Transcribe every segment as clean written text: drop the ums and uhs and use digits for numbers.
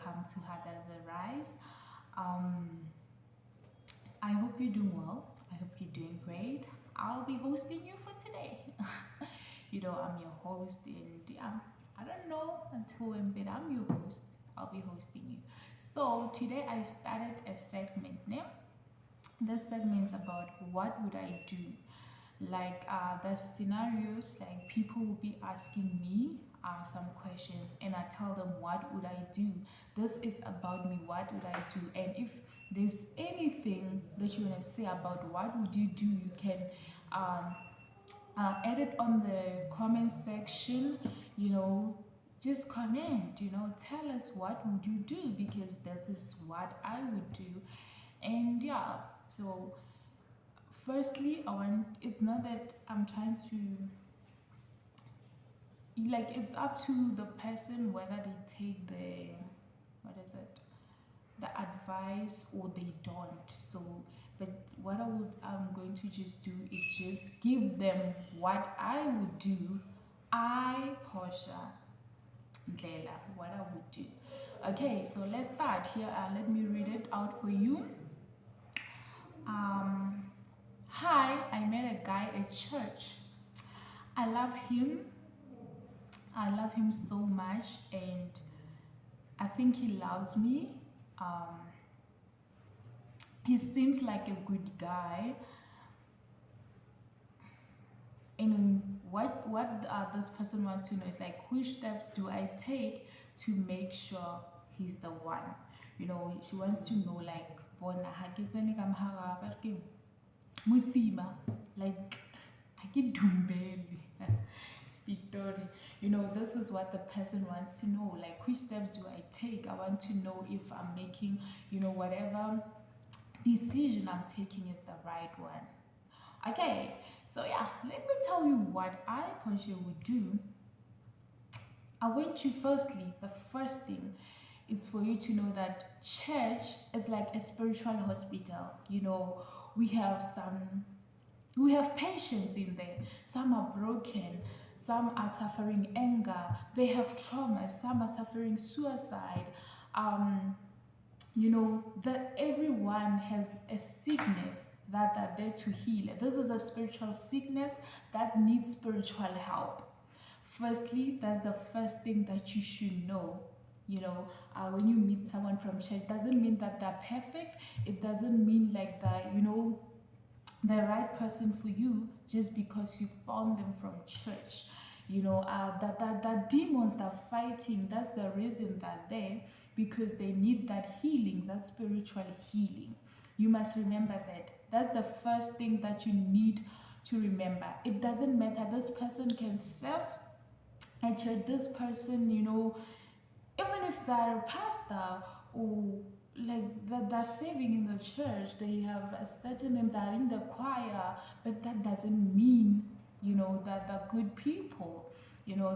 welcome to Hada's Rise. Um, I hope you're doing well. I hope you're doing great. I'll be hosting you for today. I'm your host, and I don't know until when, but I'm your host. I'll be hosting you. So today I started a segment name. This segment is about what would I do, like the scenarios, like people will be asking me some questions and I tell them what would I do. This is about me, what would I do? And if there's anything that you want to say about what would you do, you can um, add it on the comment section. you know just comment, tell us what would you do, because this is what I would do. And yeah, so firstly, it's not that I'm trying to, like, it's up to the person whether they take what is it, the advice, or they don't. So, but I'm going to just do is just give them what I would do. Portia Ndlela, what I would do. Okay, so let's start here. Let me read it out for you. Hi, I met a guy at church. I love him. I love him so much, and I think he loves me. He seems like a good guy. And what this person wants to know is, like, which steps do I take to make sure he's the one? She wants to know, like, bona ha ke tsene ka mohara ba ke musima, like ha ke dumbele Spitori. This is what the person wants to know, like, which steps do I take? I want to know if I'm making, whatever decision I'm taking is the right one. Okay, so yeah, let me tell you what I personally would do. I want you, firstly, the first thing is for you to know that church is like a spiritual hospital. We have patients in there. Some are broken, some are suffering anger, they have trauma, some are suffering suicide. That everyone has a sickness that they're there to heal. This is a spiritual sickness that needs spiritual help. Firstly, that's the first thing that you should know. When you meet someone from church, doesn't mean that they're perfect. It doesn't mean like that, the right person for you just because you found them from church. That demons that are fighting, that's the reason that they're there, because they need that healing, that spiritual healing. You must remember that. That's the first thing that you need to remember. It doesn't matter. This person can serve at church. This person, even if they're a pastor or like that, they're serving in the church, they have a certain name, they're in the choir, but that doesn't mean, that they're good people.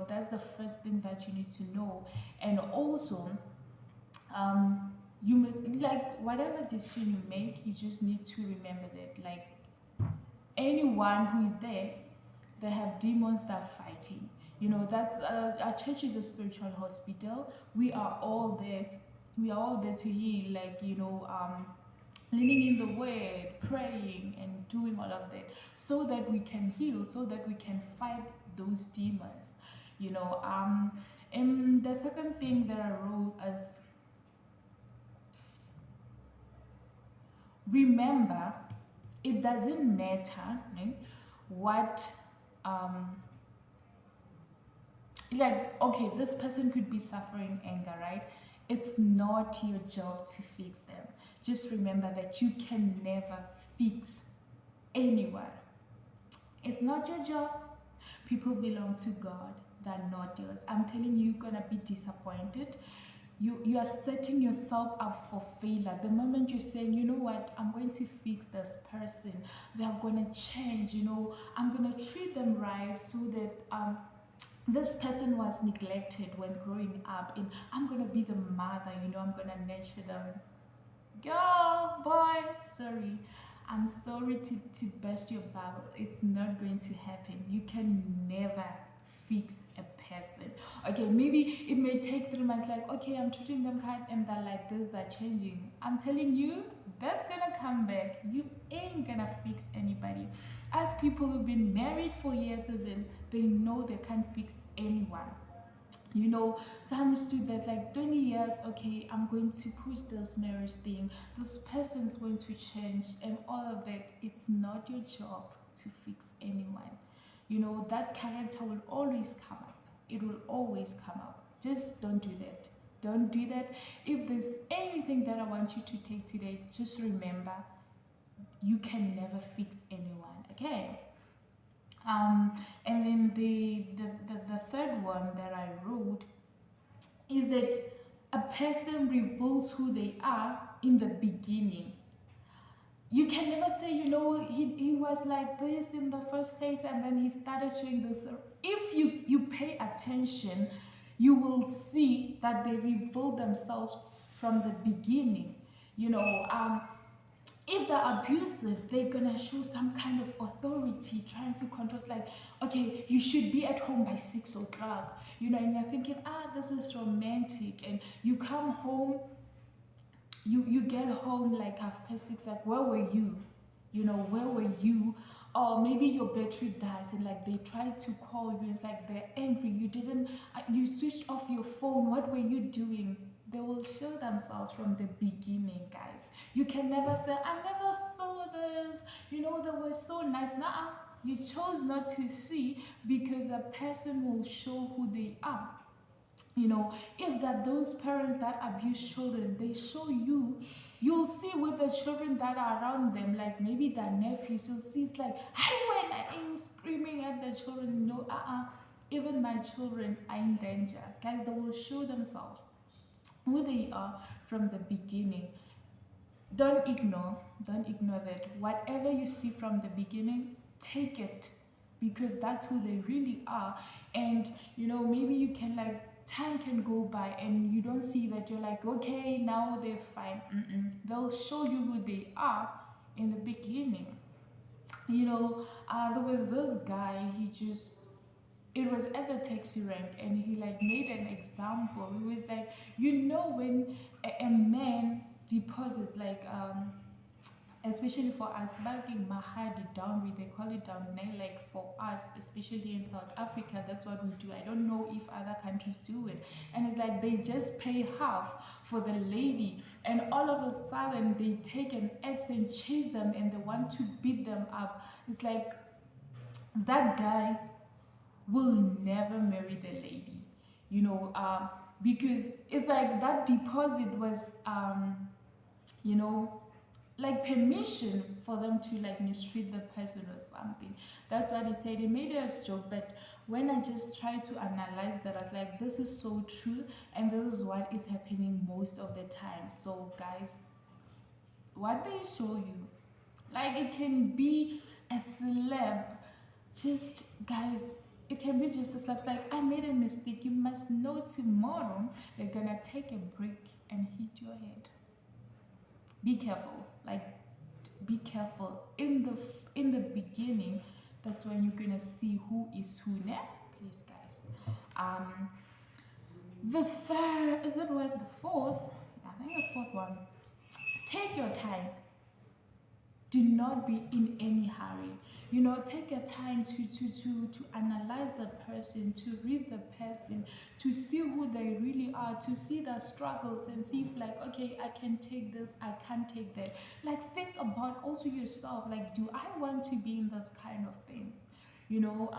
That's the first thing that you need to know. And also, you must, like, whatever decision you make, you just need to remember that, like, anyone who is there, they have demons that are fighting. That's our church is a spiritual hospital. We are all there to heal, like, leaning in the word, praying and doing all of that, so that we can heal, so that we can fight those demons. And the second thing that I wrote is, remember, it doesn't matter what like, okay, this person could be suffering anger, right? It's not your job to fix them. Just remember that you can never fix anyone. It's not your job. People belong to God. They're not yours. I'm telling you, you're gonna be disappointed. You are setting yourself up for failure. The moment you're saying, you know what, I'm going to fix this person, they're gonna change, I'm gonna treat them right, so that this person was neglected when growing up, and I'm gonna be the mother, I'm gonna nurture them. Girl, boy, sorry, I'm sorry to burst your bubble. It's not going to happen. You can never fix a person. Okay, maybe it may take 3 months, like, okay, I'm treating them kind, and they're like this, they're changing. I'm telling you, that's gonna come back. You ain't gonna fix anybody. As people who've been married for years, even, they know they can't fix anyone. You know, some students like 20 years, okay, I'm going to push this marriage thing, this person's going to change, and all of that. It's not your job to fix anyone. You know, that character will always come up. It will always come up. Just don't do that. Don't do that. If there's anything that I want you to take today, just remember, you can never fix anyone, okay? And then the third one that I wrote is that a person reveals who they are in the beginning. You can never say, you know, he was like this in the first place and then he started showing this. If you pay attention, you will see that they reveal themselves from the beginning. You know, if they're abusive, they're gonna show some kind of authority, trying to control, like, okay, you should be at home by 6 o'clock, you know, and you're thinking, this is romantic, and you come home, you get home like 6:30, like, where were you? You know, where were you? Or maybe your battery dies and like they try to call you, it's like they're angry, you didn't, you switched off your phone, what were you doing? They will show themselves from the beginning, guys. You can never say, I never saw this, you know, they were so nice. Nah, you chose not to see, because a person will show who they are. You know, if that those parents that abuse children, they show you, you'll see with the children that are around them, like maybe their nephews, you'll see it's like, I went in screaming at the children. No, even my children are in danger. Guys, they will show themselves who they are from the beginning. Don't ignore that. Whatever you see from the beginning, take it, because that's who they really are. And you know, maybe you can, like, time can go by and you don't see that, you're like, okay, now they're fine. They'll show you who they are in the beginning. You know, there was this guy, it was at the taxi rank, and he like made an example. He was like, you know, when a man deposits, like, especially for us, barking mahadi dowry, they call it down there, like for us, especially in South Africa, that's what we do. I don't know if other countries do it. And it's like they just pay half for the lady, and all of a sudden they take an ex and chase them and they want to beat them up. It's like that guy will never marry the lady, you know, because it's like that deposit was, you know, like permission for them to like mistreat the person or something. That's what he said. He made it as a joke, but when I just try to analyze that, I was like, this is so true, and this is what is happening most of the time. So guys, what they show you, like, it can be a celeb, just, guys, it can be just a slap. Like, I made a mistake, you must know tomorrow they're gonna take a break and hit your head. Be careful, like, be careful in the beginning. That's when you're gonna see who is who. Now, please, guys. The third, is that what, the fourth? I think the fourth one. Take your time. Do not be in any hurry. You know, take your time to analyze the person, to read the person, to see who they really are, to see their struggles, and see if, like, okay, I can take this, I can't take that. Like, think about also yourself, like, do I want to be in those kind of things? You know,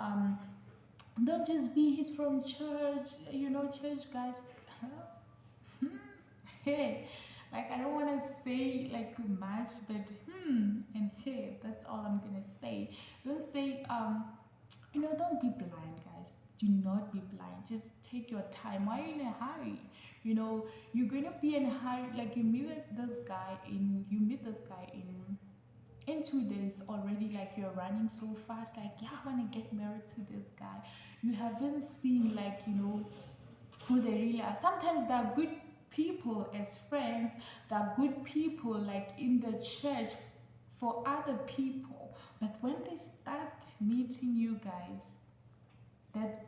don't just be, he's from church, you know, church guys. Hey, like, I don't want to say like much, but and hey, that's all I'm gonna say. Don't say, you know, don't be blind, guys. Do not be blind. Just take your time. Why are you in a hurry? You know, you're gonna be in a hurry. Like, you meet this guy in 2 days already, like, you're running so fast, like, yeah, I want to get married to this guy. You haven't seen, like, you know, who they really are. Sometimes they're good people as friends, they're good people like in the church for other people, but when they start meeting you guys,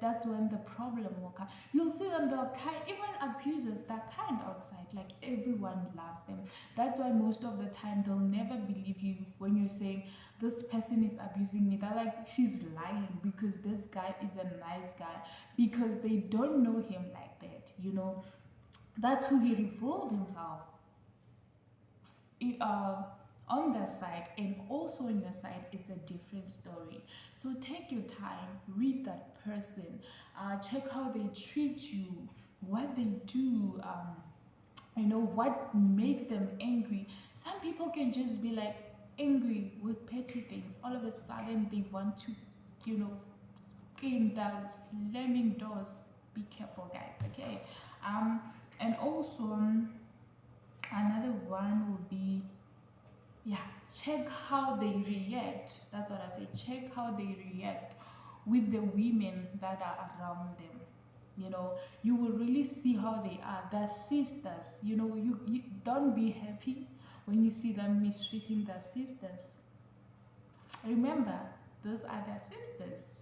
That's when the problem will come. You'll see them, they're kind, even abusers, they're kind outside, like everyone loves them. That's why most of the time they'll never believe you when you're saying this person is abusing me. They're like, she's lying, because this guy is a nice guy, because they don't know him like that, you know. That's who he revealed himself uh, on their side, and also on your side it's a different story. So take your time, read that person, check how they treat you, what they do, you know, what makes them angry. Some people can just be like angry with petty things, all of a sudden they want to, you know, scream, they're slamming doors. Be careful, guys, okay. And also another one would be, yeah, check how they react. That's what I say, check how they react with the women that are around them. You know, you will really see how they are. They're sisters, you know. You don't be happy when you see them mistreating their sisters. Remember, those are their sisters.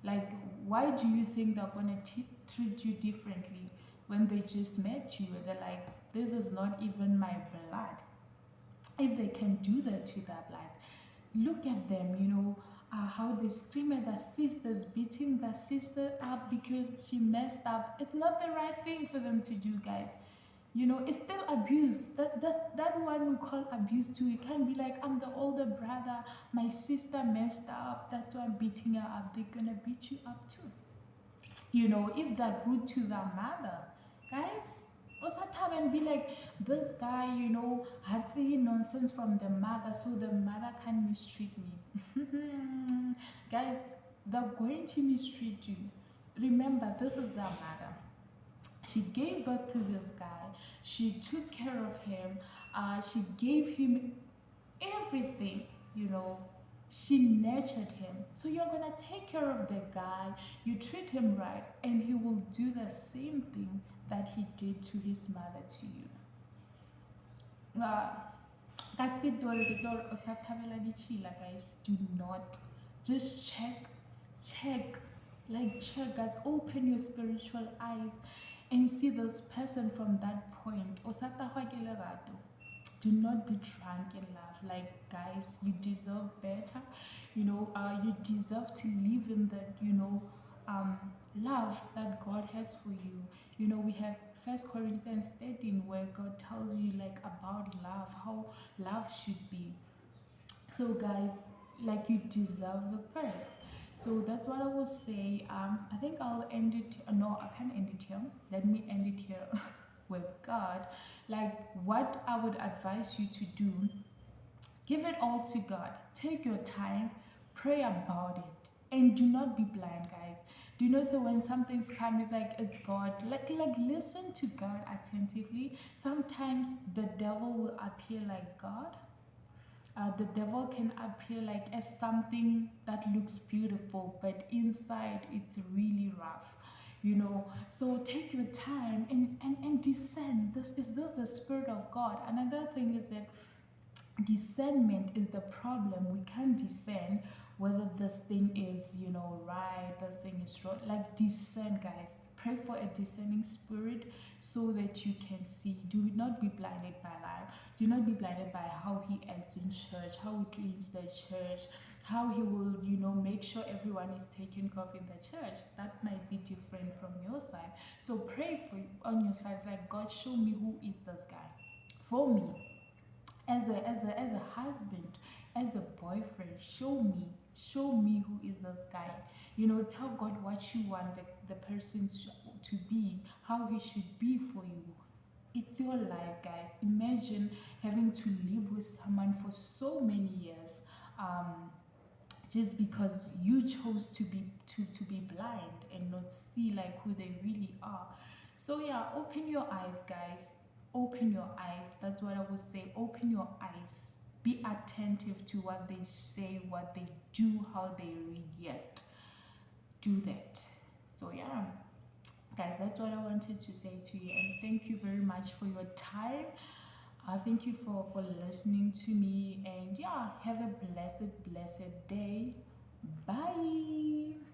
Like, why do you think they're gonna treat you differently when they just met you? They're like, this is not even my blood. If they can do that to their blood, look at them, you know, how they scream at their sisters, beating their sister up because she messed up. It's not the right thing for them to do, guys. You know, it's still abuse. That one we call abuse too. You can't be like, I'm the older brother, my sister messed up, that's why I'm beating her up. They're gonna beat you up too. You know, if they're rude to their mother, guys, Osatave and be like, this guy, you know, had saying nonsense from the mother, so the mother can mistreat me. Guys, they're going to mistreat you. Remember, this is their mother. She gave birth to this guy. She took care of him. She gave him everything, you know. She nurtured him. So you're gonna take care of the guy, you treat him right, and he will do the same thing that he did to his mother to you. Guys, do not, just check, like check, guys, open your spiritual eyes and see this person from that point. Do not be drunk in love. Like, guys, you deserve better. You know, you deserve to live in that, you know, love that God has for you. You know, we have 1 Corinthians 13 where God tells you like about love, how love should be. So guys, like, you deserve the best. So that's what I will say. I think I'll end it. No, I can't end it here. Let me end it here. With God, like, what I would advise you to do, give it all to God. Take your time, pray about it, and do not be blind, guys. Do you know, so when something's coming, it's like it's God. Like listen to God attentively. Sometimes the devil will appear like God. The devil can appear like as something that looks beautiful, but inside it's really rough, you know. So take your time and discern. This is the Spirit of God. Another thing is that discernment is the problem. We can't discern whether this thing is, you know, right, this thing is wrong. Like, discern, guys. Pray for a discerning spirit so that you can see. Do not be blinded by life. Do not be blinded by how he acts in church, how he cleans the church, how he will, you know, make sure everyone is taken care of in the church. That might be different from your side. So pray for on your side. It's like, God, show me who is this guy for me. As a husband, as a boyfriend, show me who is this guy. You know, tell God what you want the person to be, how he should be for you. It's your life, guys. Imagine having to live with someone for so many years, just because you chose to be blind and not see like who they really are. So yeah, open your eyes, guys. Open your eyes. That's what I would say. Open your eyes. Be attentive to what they say, what they do, how they react. Do that. So yeah, guys, that's what I wanted to say to you. And thank you very much for your time. Thank you for listening to me. And yeah, have a blessed day. Bye.